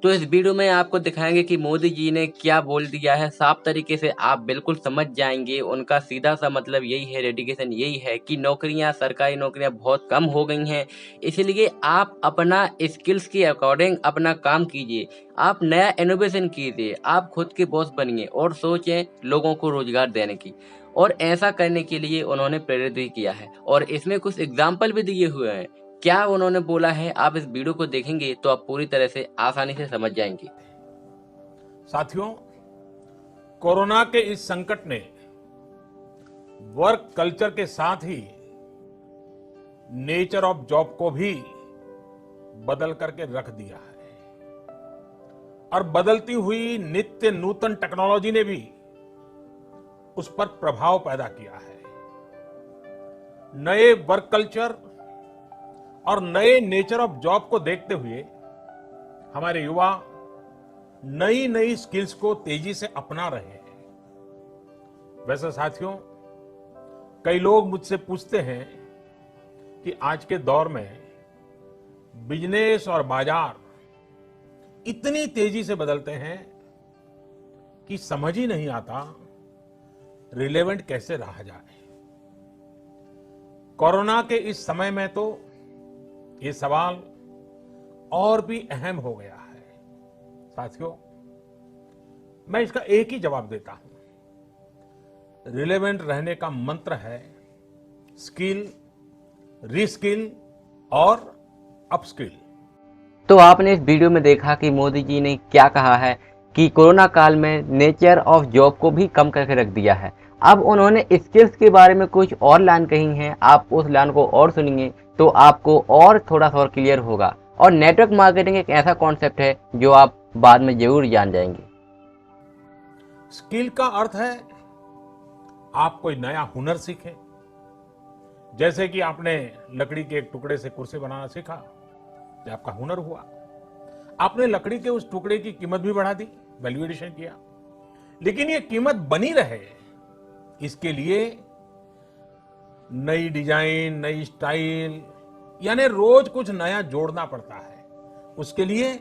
तो इस वीडियो में आपको दिखाएंगे कि मोदी जी ने क्या बोल दिया है। साफ तरीके से आप बिल्कुल समझ जाएंगे। उनका सीधा सा मतलब यही है, डेडिकेशन यही है कि नौकरियां, सरकारी नौकरियां बहुत कम हो गई हैं, इसलिए आप अपना स्किल्स के अकॉर्डिंग अपना काम कीजिए। आप नया इनोवेशन कीजिए, आप खुद के बॉस बनिए और सोचें लोगों को रोजगार देने की। और ऐसा करने के लिए उन्होंने प्रेरित भी किया है और इसमें कुछ एग्जाम्पल भी दिए हुए हैं। क्या उन्होंने बोला है, आप इस वीडियो को देखेंगे तो आप पूरी तरह से आसानी से समझ जाएंगे। साथियों, कोरोना के इस संकट ने वर्क कल्चर के साथ ही नेचर ऑफ जॉब को भी बदल करके रख दिया है और बदलती हुई नित्य नूतन टेक्नोलॉजी ने भी उस पर प्रभाव पैदा किया है। नए वर्क कल्चर और नए नेचर ऑफ जॉब को देखते हुए हमारे युवा नई नई स्किल्स को तेजी से अपना रहे हैं। वैसे साथियों, कई लोग मुझसे पूछते हैं कि आज के दौर में बिजनेस और बाजार इतनी तेजी से बदलते हैं कि समझ ही नहीं आता रिलेवेंट कैसे रहा जाए। कोरोना के इस समय में तो ये सवाल और भी अहम हो गया है। साथियों, मैं इसका एक ही जवाब देता हूं। रिलेवेंट रहने का मंत्र है स्किल, रीस्किल और अपस्किल। तो आपने इस वीडियो में देखा कि मोदी जी ने क्या कहा है कि कोरोना काल में नेचर ऑफ जॉब को भी कम करके रख दिया है। अब उन्होंने स्किल्स के बारे में कुछ और लाइन कही है, आप उस लाइन को और सुनिए तो आपको और थोड़ा सा और क्लियर होगा। और नेटवर्क मार्केटिंग एक ऐसा कॉन्सेप्ट है जो आप बाद में जरूर जान जाएंगे। स्किल का अर्थ है आप कोई नया हुनर सीखें। जैसे कि आपने लकड़ी के एक टुकड़े से कुर्सी बनाना सीखा, ये आपका हुनर हुआ। आपने लकड़ी के उस टुकड़े की कीमत भी बढ़ा दी, वैल्यू एडिशन किया, लेकिन ये कीमत बनी रहे इसके लिए नई डिजाइन, नई स्टाइल, यानी रोज कुछ नया जोड़ना पड़ता है। उसके लिए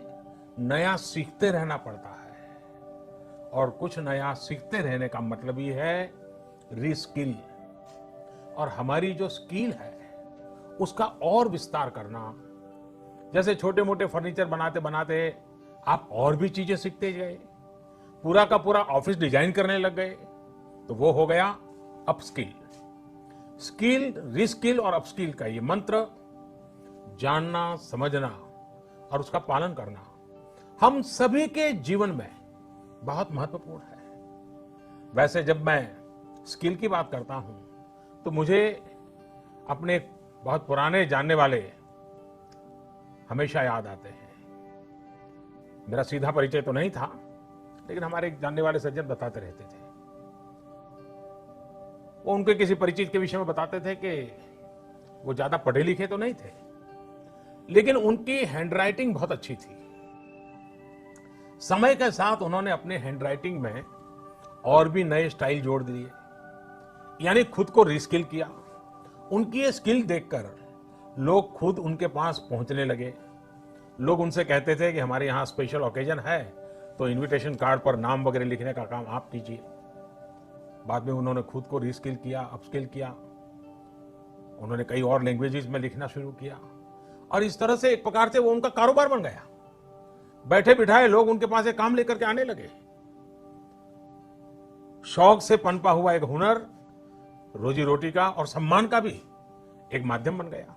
नया सीखते रहना पड़ता है और कुछ नया सीखते रहने का मतलब ही है रीस्किल। और हमारी जो स्किल है उसका और विस्तार करना। जैसे छोटे मोटे फर्नीचर बनाते बनाते आप और भी चीजें सीखते गए, पूरा का पूरा ऑफिस डिजाइन करने लग गए, तो वो हो गया अपस्किल। स्किल, रीस्किल और अपस्किल का ये मंत्र जानना, समझना और उसका पालन करना हम सभी के जीवन में बहुत महत्वपूर्ण है। वैसे जब मैं स्किल की बात करता हूं तो मुझे अपने बहुत पुराने जानने वाले हमेशा याद आते हैं। मेरा सीधा परिचय तो नहीं था, लेकिन हमारे एक जानने वाले सज्जन बताते रहते थे। वो उनके किसी परिचित के विषय में बताते थे कि वो ज्यादा पढ़े लिखे तो नहीं थे, लेकिन उनकी हैंडराइटिंग बहुत अच्छी थी। समय के साथ उन्होंने अपने हैंडराइटिंग में और भी नए स्टाइल जोड़ दिए, यानी खुद को रीस्किल किया। उनकी ये स्किल देखकर लोग खुद उनके पास पहुंचने लगे। लोग उनसे कहते थे कि हमारे यहाँ स्पेशल ओकेजन है तो इनविटेशन कार्ड पर नाम वगैरह लिखने का काम आप कीजिए। बाद में उन्होंने खुद को रीस्किल किया, अपस्किल किया। उन्होंने कई और लैंग्वेजेस में लिखना शुरू किया और इस तरह से एक प्रकार से वो उनका कारोबार बन गया। बैठे बिठाए लोग उनके पास एक काम लेकर के आने लगे। शौक से पनपा हुआ एक हुनर रोजी रोटी का और सम्मान का भी एक माध्यम बन गया।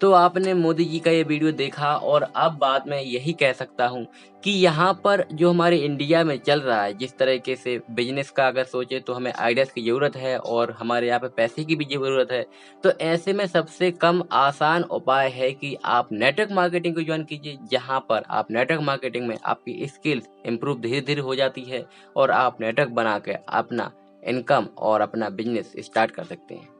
तो आपने मोदी जी का ये वीडियो देखा और अब बाद में यही कह सकता हूँ कि यहाँ पर जो हमारे इंडिया में चल रहा है, जिस तरीके से बिजनेस का अगर सोचे तो हमें आइडियाज़ की ज़रूरत है और हमारे यहाँ पे पैसे की भी ज़रूरत है। तो ऐसे में सबसे कम आसान उपाय है कि आप नेटवर्क मार्केटिंग को ज्वाइन कीजिए, जहाँ पर आप नेटवर्क मार्केटिंग में आपकी स्किल्स इम्प्रूव धीरे धीरे हो जाती है और आप नेटवर्क बना के अपना इनकम और अपना बिजनेस स्टार्ट कर सकते हैं।